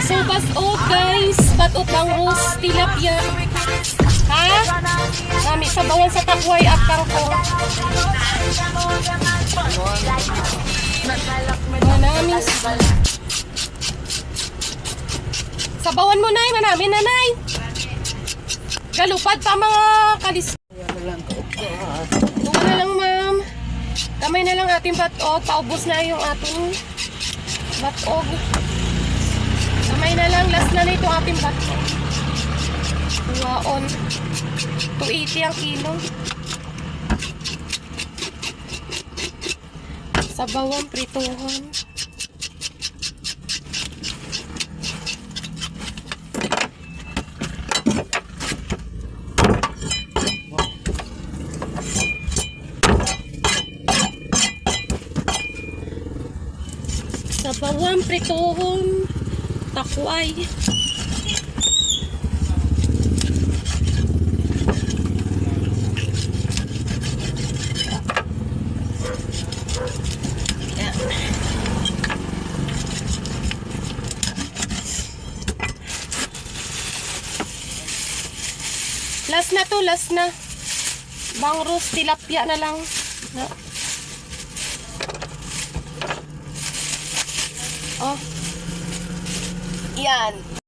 So, batot guys. Batot ng rose tilapia. Ha? Kami sabawan sa takway at kangkong. Manaming sabawan mo, Nay. Manamin, Nanay. Galupad pa mga kalis. Tuwa na lang, ma'am. Kamay na lang ating batog. Paubos na yung ating batog. Kamay na lang. Last na itong ating batog. Tuwaon. 280 ang kilo. Sabawang prituhan. Sabawang prituhan. Takway. Last na to, last na. Bangrus, tilapia na lang. Oh. Yan.